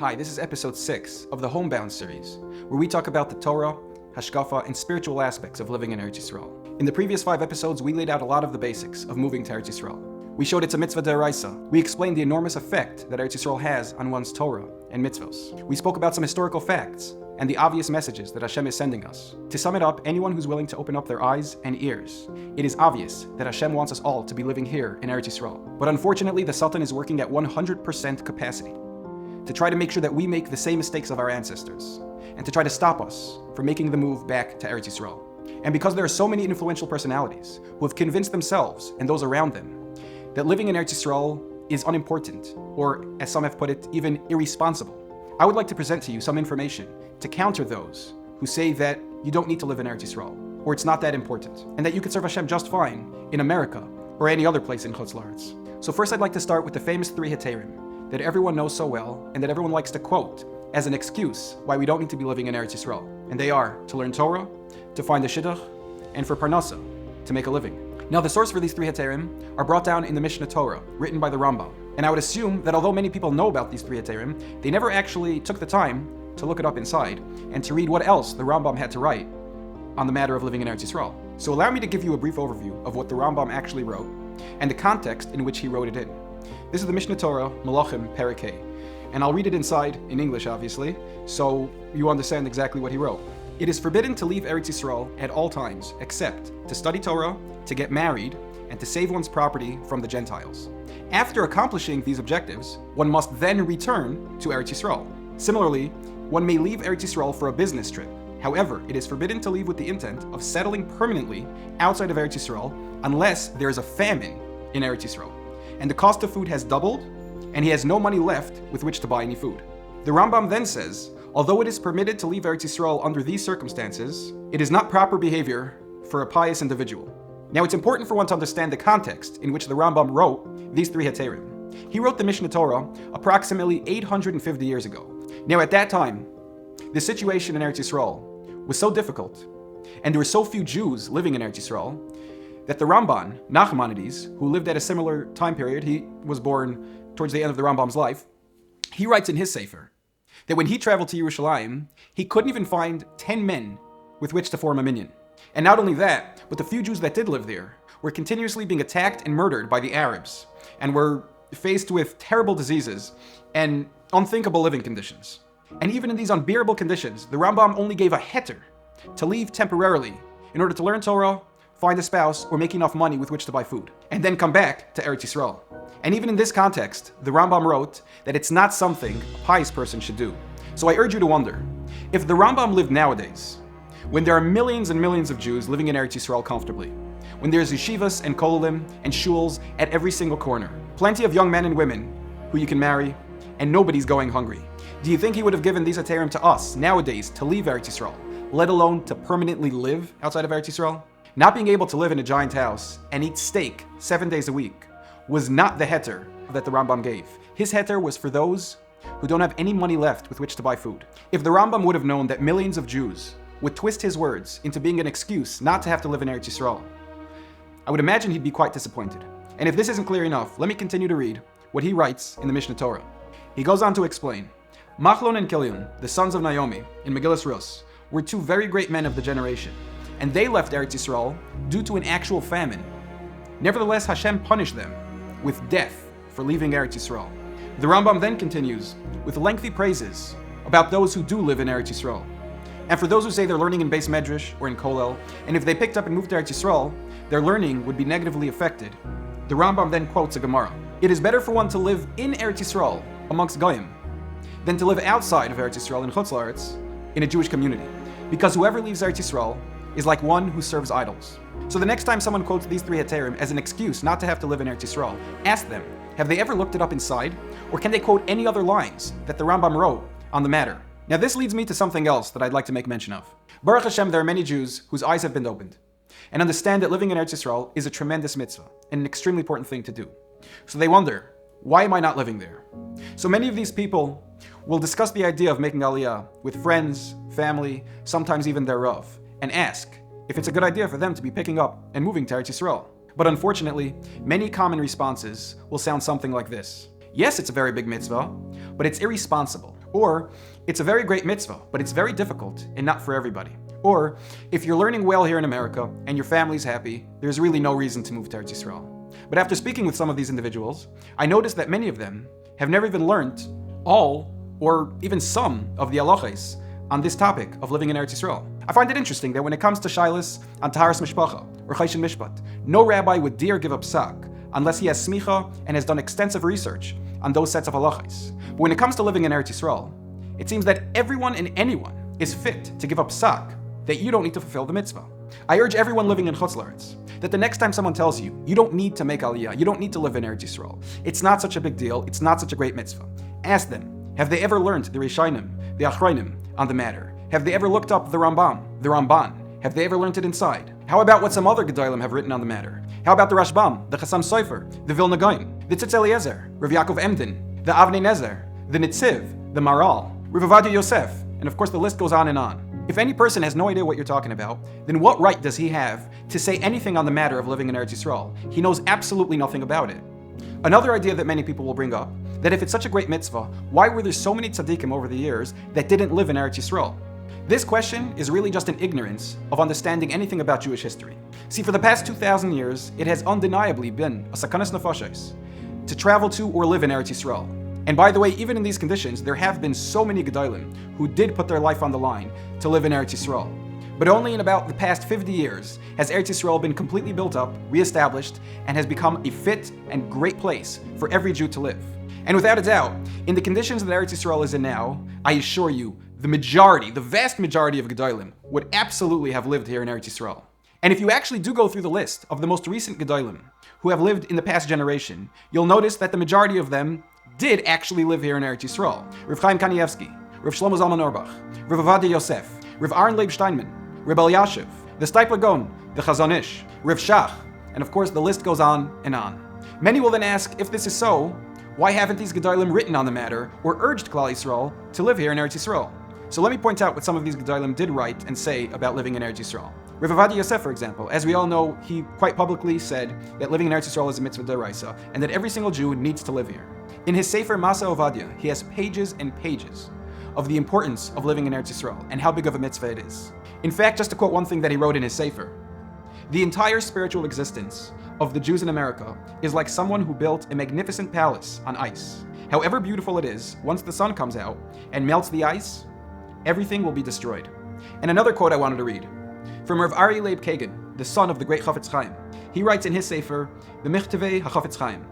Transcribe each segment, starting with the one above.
Hi, this is episode 6 of the Homebound series, where we talk about the Torah, Hashkafa, and spiritual aspects of living in Eretz Yisrael. In the previous 5 episodes, we laid out a lot of the basics of moving to Eretz Yisrael. We showed it's a mitzvah d'oraisa. We explained the enormous effect that Eretz Yisrael has on one's Torah and mitzvahs. We spoke about some historical facts and the obvious messages that Hashem is sending us. To sum it up, anyone who's willing to open up their eyes and ears, it is obvious that Hashem wants us all to be living here in Eretz Yisrael. But unfortunately, the Sultan is working at 100% capacity to try to make sure that we make the same mistakes of our ancestors, and to try to stop us from making the move back to Eretz Yisrael. And because there are so many influential personalities who have convinced themselves and those around them that living in Eretz Yisrael is unimportant, or as some have put it, even irresponsible, I would like to present to you some information to counter those who say that you don't need to live in Eretz Yisrael, or it's not that important, and that you could serve Hashem just fine in America or any other place in Chutz La'aretz. So first I'd like to start with the famous 3 heterim that everyone knows so well and that everyone likes to quote as an excuse why we don't need to be living in Eretz Yisrael. And they are to learn Torah, to find a shidduch, and for parnasa, to make a living. Now the source for these 3 heterim are brought down in the Mishnah Torah, written by the Rambam. And I would assume that although many people know about these 3 heterim, they never actually took the time to look it up inside and to read what else the Rambam had to write on the matter of living in Eretz Yisrael. So allow me to give you a brief overview of what the Rambam actually wrote and the context in which he wrote it in. This is the Mishnah Torah, Malachim, Perek Hey. And I'll read it inside, in English obviously, so you understand exactly what he wrote. It is forbidden to leave Eretz Yisrael at all times, except to study Torah, to get married, and to save one's property from the Gentiles. After accomplishing these objectives, one must then return to Eretz Yisrael. Similarly, one may leave Eretz Yisrael for a business trip. However, it is forbidden to leave with the intent of settling permanently outside of Eretz Yisrael unless there is a famine in Eretz Yisrael, and the cost of food has doubled, and he has no money left with which to buy any food. The Rambam then says, although it is permitted to leave Eretz Yisrael under these circumstances, it is not proper behavior for a pious individual. Now it's important for one to understand the context in which the Rambam wrote these 3 heterim. He wrote the Mishnah Torah approximately 850 years ago. Now at that time, the situation in Eretz Yisrael was so difficult, and there were so few Jews living in Eretz Yisrael, that the Ramban, Nachmanides, who lived at a similar time period, he was born towards the end of the Rambam's life, he writes in his Sefer that when he traveled to Yerushalayim, he couldn't even find 10 men with which to form a minyan. And not only that, but the few Jews that did live there were continuously being attacked and murdered by the Arabs, and were faced with terrible diseases and unthinkable living conditions. And even in these unbearable conditions, the Rambam only gave a heter to leave temporarily in order to learn Torah, find a spouse, or make enough money with which to buy food, and then come back to Eretz Yisrael. And even in this context, the Rambam wrote that it's not something a pious person should do. So I urge you to wonder, if the Rambam lived nowadays, when there are millions and millions of Jews living in Eretz Yisrael comfortably, when there's yeshivas and kollel and shuls at every single corner, plenty of young men and women who you can marry, and nobody's going hungry, do you think he would have given these heterim to us nowadays to leave Eretz Yisrael, let alone to permanently live outside of Eretz Yisrael? Not being able to live in a giant house and eat steak 7 days a week was not the heter that the Rambam gave. His heter was for those who don't have any money left with which to buy food. If the Rambam would have known that millions of Jews would twist his words into being an excuse not to have to live in Eretz Yisrael, I would imagine he'd be quite disappointed. And if this isn't clear enough, let me continue to read what he writes in the Mishnah Torah. He goes on to explain, Machlon and Kilion, the sons of Naomi, in Megillas Rus, were 2 very great men of the generation, and they left Eretz Yisrael due to an actual famine. Nevertheless, Hashem punished them with death for leaving Eretz Yisrael. The Rambam then continues with lengthy praises about those who do live in Eretz Yisrael. And for those who say they're learning in Beis Medrash or in Kollel, and if they picked up and moved to Eretz Yisrael, their learning would be negatively affected, the Rambam then quotes a Gemara. It is better for one to live in Eretz Yisrael amongst Goyim than to live outside of Eretz Yisrael in Chutz La'aretz in a Jewish community, because whoever leaves Eretz Yisrael is like one who serves idols. So the next time someone quotes these 3 heterim as an excuse not to have to live in Eretz Yisrael, ask them, have they ever looked it up inside? Or can they quote any other lines that the Rambam wrote on the matter? Now this leads me to something else that I'd like to make mention of. Baruch Hashem, there are many Jews whose eyes have been opened and understand that living in Eretz Yisrael is a tremendous mitzvah and an extremely important thing to do. So they wonder, why am I not living there? So many of these people will discuss the idea of making Aliyah with friends, family, sometimes even their Rav, and ask if it's a good idea for them to be picking up and moving to Eretz Yisrael. But unfortunately, many common responses will sound something like this. Yes, it's a very big mitzvah, but it's irresponsible. Or, it's a very great mitzvah, but it's very difficult and not for everybody. Or, if you're learning well here in America and your family's happy, there's really no reason to move to Eretz Yisrael. But after speaking with some of these individuals, I noticed that many of them have never even learned all or even some of the halachos on this topic of living in Eretz Yisrael. I find it interesting that when it comes to shilas on taharas mishpacha or choshen mishpat, no rabbi would dare give up psak unless he has smicha and has done extensive research on those sets of halachos. But when it comes to living in Eretz Yisrael, it seems that everyone and anyone is fit to give up psak, that you don't need to fulfill the mitzvah. I urge everyone living in Chutz La'aretz that the next time someone tells you, you don't need to make Aliyah, you don't need to live in Eretz Yisrael, it's not such a big deal, it's not such a great mitzvah. Ask them, have they ever learned the Rishonim, the Achronim on the matter? Have they ever looked up the Rambam, the Ramban? Have they ever learned it inside? How about what some other Gedolim have written on the matter? How about the Rashbam, the Chassam Sofer, the Vilna Gaon, the Tzitz Eliezer, Rav Yaakov Emden, the Avnei Nezer, the Nitziv, the Maral, Rav Ovadia Yosef, and of course the list goes on and on. If any person has no idea what you're talking about, then what right does he have to say anything on the matter of living in Eretz Yisrael? He knows absolutely nothing about it. Another idea that many people will bring up, that if it's such a great mitzvah, why were there so many tzaddikim over the years that didn't live in Eretz Yisrael? This question is really just an ignorance of understanding anything about Jewish history. See, for the past 2,000 years, it has undeniably been a sakanas nefashos to travel to or live in Eretz Yisrael. And by the way, even in these conditions, there have been so many Gedolim who did put their life on the line to live in Eretz Yisrael. But only in about the past 50 years has Eretz Yisrael been completely built up, reestablished, and has become a fit and great place for every Jew to live. And without a doubt, in the conditions that Eretz Yisrael is in now, I assure you, the vast majority of Gedolim would absolutely have lived here in Eretz Yisrael. And if you actually do go through the list of the most recent Gedolim who have lived in the past generation, you'll notice that the majority of them did actually live here in Eretz Yisrael. Rav Chaim Kanievsky, Rav Shlomo Zalman Auerbach, Rav Ovadia Yosef, Rav Aaron Leib Steinman, Rav Elyashiv, the Steipler Gaon, the Chazon Ish, Rav Shach, and of course the list goes on and on. Many will then ask, if this is so, why haven't these Gedolim written on the matter or urged Klal Yisroel to live here in Eretz Yisrael? So let me point out what some of these Gedolim did write and say about living in Eretz Yisrael. Rav Ovadia Yosef, for example, as we all know, he quite publicly said that living in Eretz Yisrael is a mitzvah d'oraisa and that every single Jew needs to live here. In his Sefer Masa Ovadia, he has pages and pages of the importance of living in Eretz Yisrael and how big of a mitzvah it is. In fact, just to quote one thing that he wrote in his Sefer, the entire spiritual existence of the Jews in America is like someone who built a magnificent palace on ice. However beautiful it is, once the sun comes out and melts the ice, everything will be destroyed. And another quote I wanted to read, from Rav Aryeh Leib Kagan, the son of the great Chafetz Chaim. He writes in his Sefer, the Michtevei HaChafetz Chaim.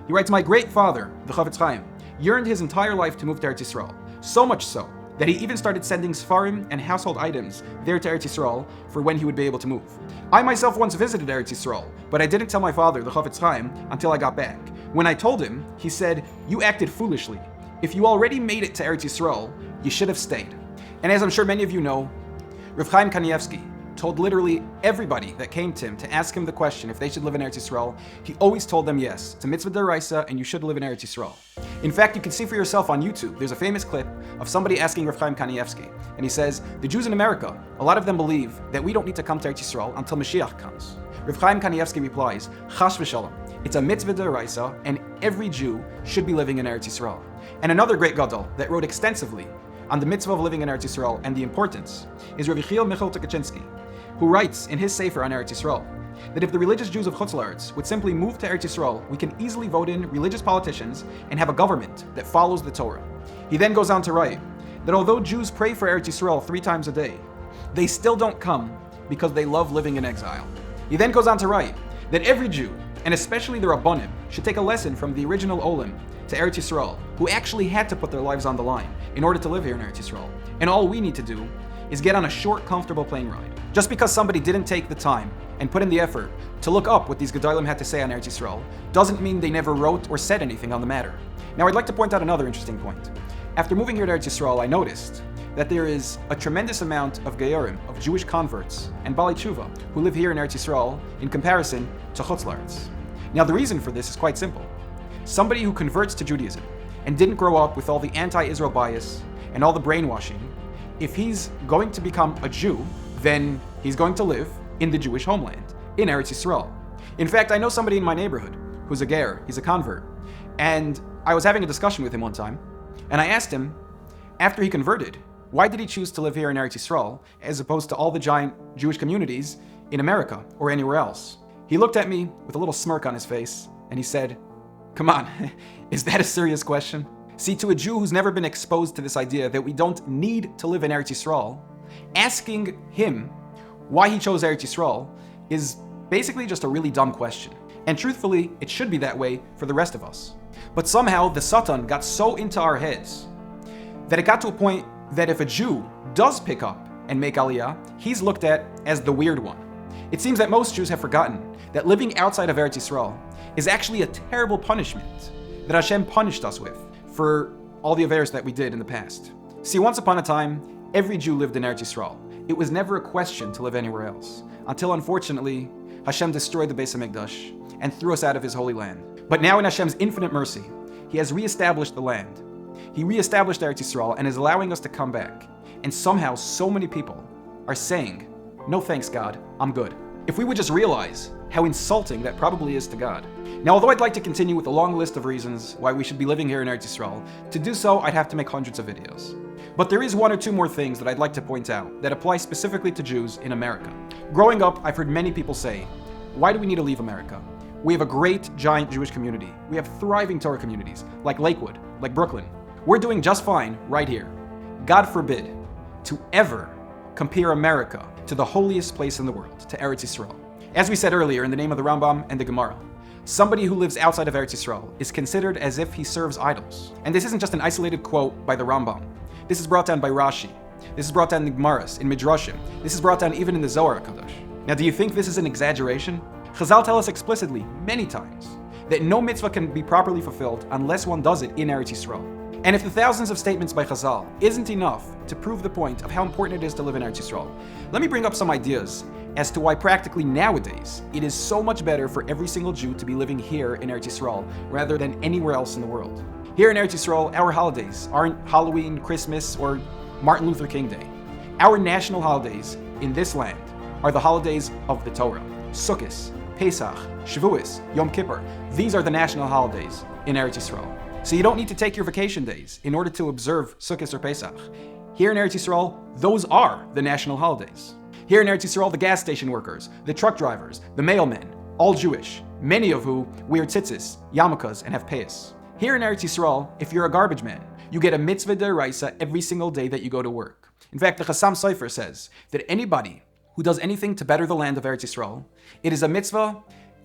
He writes, my great father, the Chafetz Chaim, yearned his entire life to move to Eretz Yisrael, so much so that he even started sending Sfarim and household items there to Eretz Yisrael for when he would be able to move. I myself once visited Eretz Yisrael, but I didn't tell my father, the Chafetz Chaim, until I got back. When I told him, he said, you acted foolishly. If you already made it to Eretz Yisrael, you should have stayed. And as I'm sure many of you know, Rav Chaim Kanievsky told literally everybody that came to him to ask him the question if they should live in Eretz Yisrael, he always told them yes. It's a mitzvah d'oraisa and you should live in Eretz Yisrael. In fact, you can see for yourself on YouTube, there's a famous clip of somebody asking Rav Chaim Kanievsky, and he says, the Jews in America, a lot of them believe that we don't need to come to Eretz Yisrael until Mashiach comes. Rav Chaim Kanievsky replies, Chash v'shalom, it's a mitzvah d'oraisa and every Jew should be living in Eretz Yisrael. And another great gadol that wrote extensively on the mitzvah of living in Eretz Yisrael and the importance is Rav Yechiel Michal Tukachinsky, who writes in his Sefer on Eretz Yisrael that if the religious Jews of Chutz La'aretz would simply move to Eretz Yisrael, we can easily vote in religious politicians and have a government that follows the Torah. He then goes on to write that although Jews pray for Eretz Yisrael 3 times a day, they still don't come because they love living in exile. He then goes on to write that every Jew, and especially the Rabbanim, should take a lesson from the original Olim to Eretz Yisrael, who actually had to put their lives on the line in order to live here in Eretz Yisrael. And all we need to do is get on a short, comfortable plane ride. Just because somebody didn't take the time and put in the effort to look up what these Gedolim had to say on Eretz Yisrael doesn't mean they never wrote or said anything on the matter. Now I'd like to point out another interesting point. After moving here to Eretz Yisrael, I noticed that there is a tremendous amount of Georim, of Jewish converts, and Balei Tshuva, who live here in Eretz Yisrael in comparison to Chutz La'aretz. Now the reason for this is quite simple. Somebody who converts to Judaism and didn't grow up with all the anti-Israel bias and all the brainwashing, if he's going to become a Jew, then he's going to live in the Jewish homeland, in Eretz Yisrael. In fact, I know somebody in my neighborhood who's a ger, he's a convert, and I was having a discussion with him one time, and I asked him, after he converted, why did he choose to live here in Eretz Yisrael as opposed to all the giant Jewish communities in America or anywhere else? He looked at me with a little smirk on his face and he said, "Come on, is that a serious question?" See, to a Jew who's never been exposed to this idea that we don't need to live in Eretz Yisrael, asking him why he chose Eretz Yisrael is basically just a really dumb question. And truthfully, it should be that way for the rest of us. But somehow the Satan got so into our heads that it got to a point that if a Jew does pick up and make Aliyah, he's looked at as the weird one. It seems that most Jews have forgotten that living outside of Eretz Yisrael is actually a terrible punishment that Hashem punished us with for all the affairs that we did in the past. See, once upon a time, every Jew lived in Eretz Yisrael. It was never a question to live anywhere else, until unfortunately, Hashem destroyed the Beis HaMikdash and threw us out of his holy land. But now in Hashem's infinite mercy, he has reestablished the land. He reestablished Eretz Yisrael and is allowing us to come back. And somehow so many people are saying, "No thanks, God, I'm good." If we would just realize how insulting that probably is to God. Now, although I'd like to continue with a long list of reasons why we should be living here in Eretz Yisrael, to do so I'd have to make hundreds of videos. But there is one or two more things that I'd like to point out that apply specifically to Jews in America. Growing up, I've heard many people say, "Why do we need to leave America? We have a great, giant Jewish community. We have thriving Torah communities, like Lakewood, like Brooklyn. We're doing just fine right here." God forbid to ever compare America to the holiest place in the world, to Eretz Yisrael. As we said earlier in the name of the Rambam and the Gemara, somebody who lives outside of Eretz Yisrael is considered as if he serves idols. And this isn't just an isolated quote by the Rambam. This is brought down by Rashi. This is brought down in the Gemaras, in Midrashim. This is brought down even in the Zohar HaKadosh. Now, do you think this is an exaggeration? Chazal tell us explicitly, many times, that no mitzvah can be properly fulfilled unless one does it in Eretz Yisrael. And if the thousands of statements by Chazal isn't enough to prove the point of how important it is to live in Eretz Yisrael, let me bring up some ideas as to why practically nowadays it is so much better for every single Jew to be living here in Eretz Yisrael rather than anywhere else in the world. Here in Eretz Yisrael, our holidays aren't Halloween, Christmas, or Martin Luther King Day. Our national holidays in this land are the holidays of the Torah. Sukkot, Pesach, Shavuos, Yom Kippur. These are the national holidays in Eretz Yisrael. So you don't need to take your vacation days in order to observe Sukkot or Pesach. Here in Eretz Yisrael, those are the national holidays. Here in Eretz Yisrael, the gas station workers, the truck drivers, the mailmen, all Jewish, many of who wear tzitzis, yarmulkes, and have payas. Here in Eretz Yisrael, if you're a garbage man, you get a mitzvah deraisa every single day that you go to work. In fact, the Chassam Sofer says that anybody who does anything to better the land of Eretz Yisrael, it is a mitzvah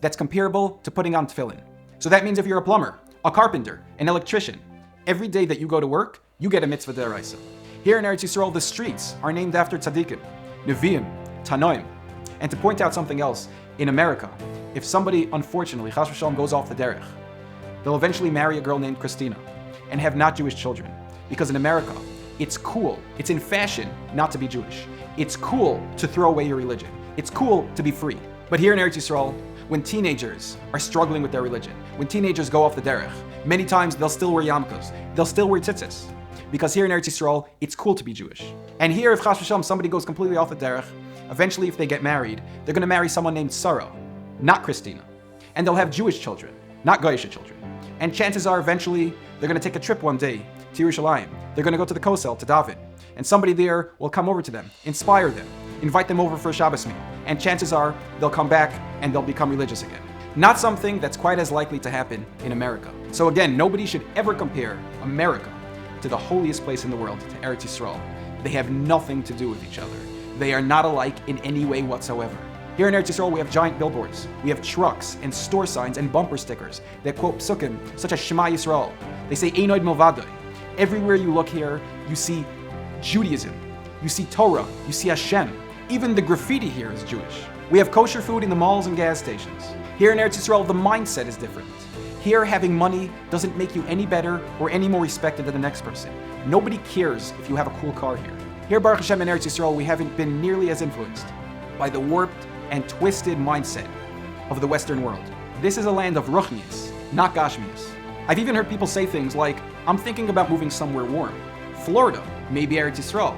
that's comparable to putting on tefillin. So that means if you're a plumber, a carpenter, an electrician, every day that you go to work, you get a mitzvah deraisa. Here in Eretz Yisrael, the streets are named after tzaddikim, neviim, tanoim. And to point out something else, in America, if somebody unfortunately, chas v'shalom, goes off the derech, they'll eventually marry a girl named Christina and have not Jewish children. Because in America, it's cool, it's in fashion not to be Jewish. It's cool to throw away your religion. It's cool to be free. But here in Eretz Yisrael, when teenagers are struggling with their religion, when teenagers go off the derech, many times they'll still wear yarmulkes, they'll still wear tzitzis. Because here in Eretz Yisrael, it's cool to be Jewish. And here, if chas v'shalom, somebody goes completely off the derech, eventually if they get married, they're going to marry someone named Sarah, not Christina. And they'll have Jewish children, not Goyish children. And chances are eventually they're going to take a trip one day to Yerushalayim. They're going to go to the Kosel, to David. And somebody there will come over to them, inspire them, invite them over for a Shabbos meal. And chances are they'll come back and they'll become religious again. Not something that's quite as likely to happen in America. So again, nobody should ever compare America to the holiest place in the world, to Eretz Yisrael. They have nothing to do with each other. They are not alike in any way whatsoever. Here in Eretz Yisrael, we have giant billboards. We have trucks and store signs and bumper stickers that quote psukim such as Shema Yisrael. They say Einoid Milvadoi. Everywhere you look here, you see Judaism, you see Torah, you see Hashem. Even the graffiti here is Jewish. We have kosher food in the malls and gas stations. Here in Eretz Yisrael, the mindset is different. Here, having money doesn't make you any better or any more respected than the next person. Nobody cares if you have a cool car here. Here, Baruch Hashem, in Eretz Yisrael, we haven't been nearly as influenced by the warped and twisted mindset of the Western world. This is a land of ruchnius, not gashmius. I've even heard people say things like, I'm thinking about moving somewhere warm. Florida, maybe Eretz Yisrael.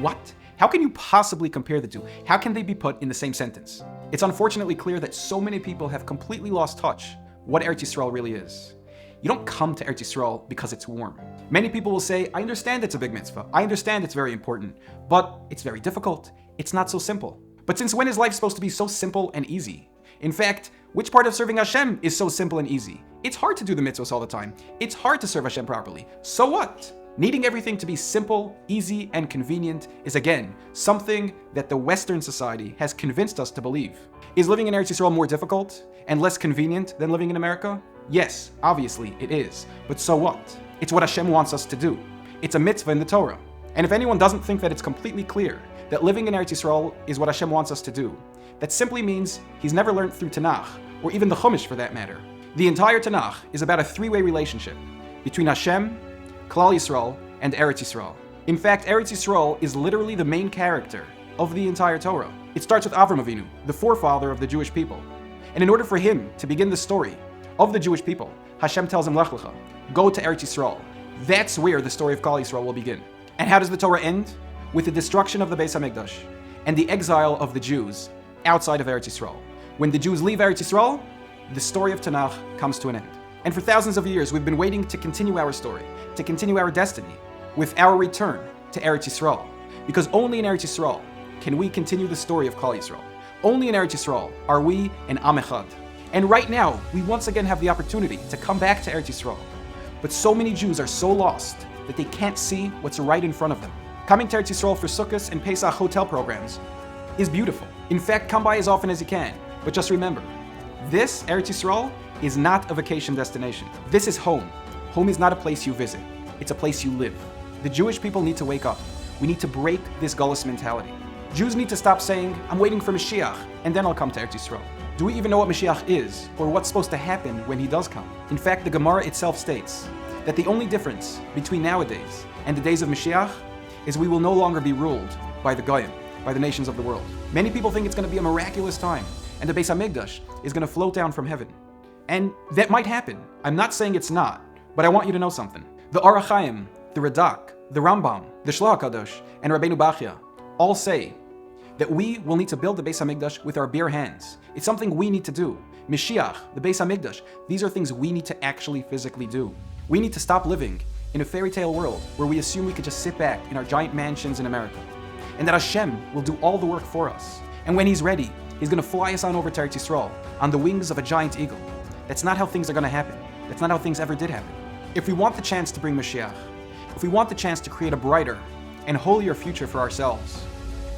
What? How can you possibly compare the two? How can they be put in the same sentence? It's unfortunately clear that so many people have completely lost touch what Eretz Yisrael really is. You don't come to Eretz Yisrael because it's warm. Many people will say, I understand it's a big mitzvah. I understand it's very important, but it's very difficult. It's not so simple. But since when is life supposed to be so simple and easy? In fact, which part of serving Hashem is so simple and easy? It's hard to do the mitzvahs all the time. It's hard to serve Hashem properly. So what? Needing everything to be simple, easy, and convenient is again something that the Western society has convinced us to believe. Is living in Eretz Yisrael more difficult and less convenient than living in America? Yes, obviously it is. But so what? It's what Hashem wants us to do. It's a mitzvah in the Torah. And if anyone doesn't think that it's completely clear that living in Eretz Yisrael is what Hashem wants us to do, that simply means he's never learned through Tanakh, or even the Chumash for that matter. The entire Tanakh is about a three-way relationship between Hashem, Klal Yisroel, and Eretz Yisrael. In fact, Eretz Yisrael is literally the main character of the entire Torah. It starts with Avram Avinu, the forefather of the Jewish people. And in order for him to begin the story of the Jewish people, Hashem tells him, Lech lecha, go to Eretz Yisrael. That's where the story of Klal Yisroel will begin. And how does the Torah end? With the destruction of the Beis HaMikdash and the exile of the Jews outside of Eretz Yisrael. When the Jews leave Eretz Yisrael, the story of Tanakh comes to an end. And for thousands of years, we've been waiting to continue our story, to continue our destiny, with our return to Eretz Yisrael. Because only in Eretz Yisrael can we continue the story of Klal Yisroel. Only in Eretz Yisrael are we an Am Echad. And right now, we once again have the opportunity to come back to Eretz Yisrael. But so many Jews are so lost that they can't see what's right in front of them. Coming to Eretz Yisrael for Sukkot and Pesach hotel programs is beautiful. In fact, come by as often as you can. But just remember, this Eretz Yisrael is not a vacation destination. This is home. Home is not a place you visit. It's a place you live. The Jewish people need to wake up. We need to break this gullus mentality. Jews need to stop saying, I'm waiting for Mashiach, and then I'll come to Eretz Yisrael. Do we even know what Mashiach is, or what's supposed to happen when he does come? In fact, the Gemara itself states that the only difference between nowadays and the days of Mashiach is we will no longer be ruled by the Goyim, by the nations of the world. Many people think it's going to be a miraculous time, and the Beis HaMikdash is going to float down from heaven. And that might happen. I'm not saying it's not, but I want you to know something. The Or HaChaim, the Radak, the Rambam, the Shloach HaKadosh, and Rabbeinu Bachya all say that we will need to build the Beis HaMikdash with our bare hands. It's something we need to do. Mashiach, the Beis HaMikdash, these are things we need to actually physically do. We need to stop living in a fairy tale world where we assume we could just sit back in our giant mansions in America, and that Hashem will do all the work for us. And when he's ready, he's going to fly us on over to Eretz Yisrael on the wings of a giant eagle. That's not how things are going to happen. That's not how things ever did happen. If we want the chance to bring Mashiach, if we want the chance to create a brighter and holier future for ourselves,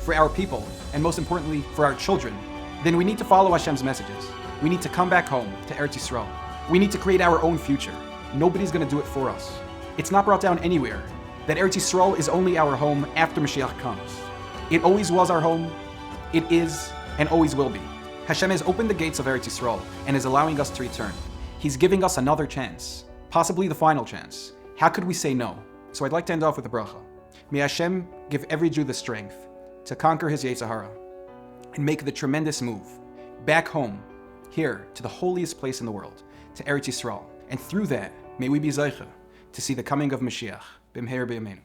for our people, and most importantly, for our children, then we need to follow Hashem's messages. We need to come back home to Eretz Yisrael. We need to create our own future. Nobody's going to do it for us. It's not brought down anywhere that Eretz Yisrael is only our home after Mashiach comes. It always was our home. It is and always will be. Hashem has opened the gates of Eretz Yisrael and is allowing us to return. He's giving us another chance, possibly the final chance. How could we say no? So I'd like to end off with a bracha. May Hashem give every Jew the strength to conquer his Yetzer Hara and make the tremendous move back home, here to the holiest place in the world, to Eretz Yisrael. And through that, may we be zeicha to see the coming of Mashiach. B'mheir b'yameinu.